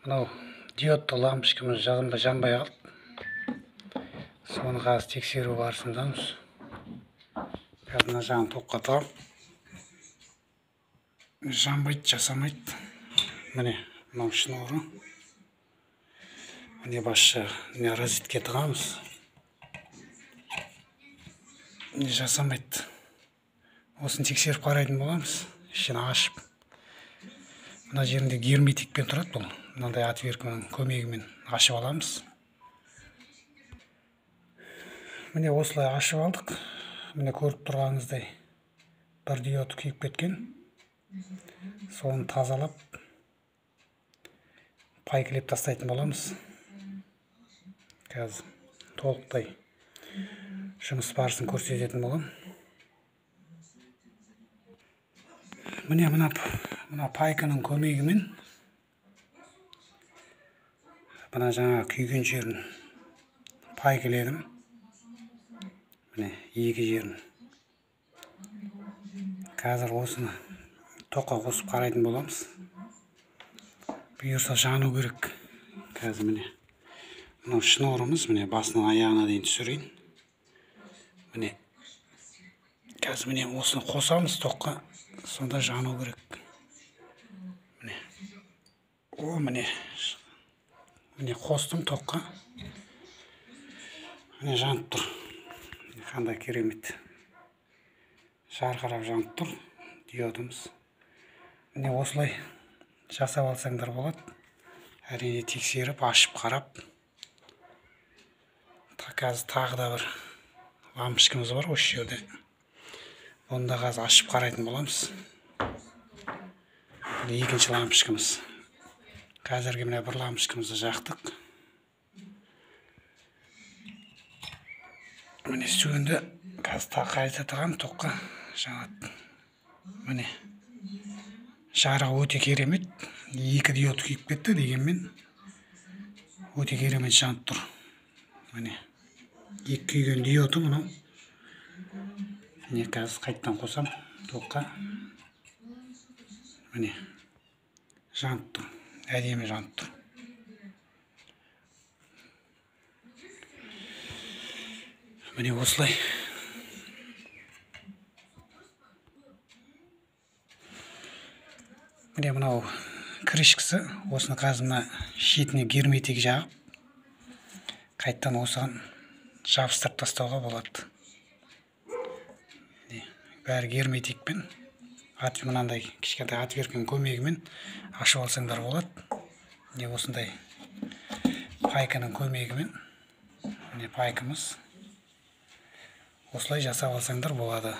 Мынау диодты лампочкамыз жанбай қалды. Соны қазір тексеру барысындамыз. Қазір мына жағын токқа тығам. Жанбайды, жасамайды. Міне, мынау шнуры. Міне басшы, міне розетке тығамыз. Міне жасамайды. Осын тексеріп қарайтын боламыз. Ішін ашып. Мына жерінде герметикпен тұрады бұл. Мынандай отвертканың көмегімен ашып аламыз. Міне осылай ашып алдық. Міне көріп тұрғаныңыздай бір диод күйіп кеткен. Соны тазалап пайкілеп тастайтын боламыз. Қазір толықтай жұмыс барысын көрсететін болам. Міне мына пайканың көмегімен мына жаңа күйген жерін пайкіледім. Міне екі жерін. Қазір осыны тоққа қосып қарайтын боламыз. Бұйырса жану керек. Қазір міне мынау шнурымыз, міне басынан аяғына дейін түсірейін. Міне қазір міне осыны қосамыз тоққа. Сонда жану керек. Міне. О, міне қостым тоққа. Міне жанып тұр. Қандай керемет. Жарқырап жанып тұр диодымыз. Міне осылай жасап алсаңдар болады. Әрине тексеріп, ашып қарап. Қазір тағы да бір лампочкамыз бар осы жерде. Оны да қазір ашып қарайтын боламыз. Екінші лампочкамыз. Қазіргі міне бір лампочкамызды жақтық. Міне сүйінді қазір қайта тығам тоққа жанады. Міне жарығы өте керемет. Екі диод күйіп кетті дегенмен өте керемет жанып тұр. Міне екі күйген диоды мынау. Міне қазір қайттан қосам тоққа. Міне жанып тұр. Әдемі жанып тұр. Міне осылай. Міне мынау крышкасы. Осыны қазір мына шетіне герметик жағып, қайттан осыған жабыстырып тастауға болады. Бәрі герметикпен, мынандай кішкентай отвертканың көмегімен ашып алсаңдар болады. Міне осындай пайканың көмегімен. Міне пайкамыз. Осылай жасап алсаңдар болады.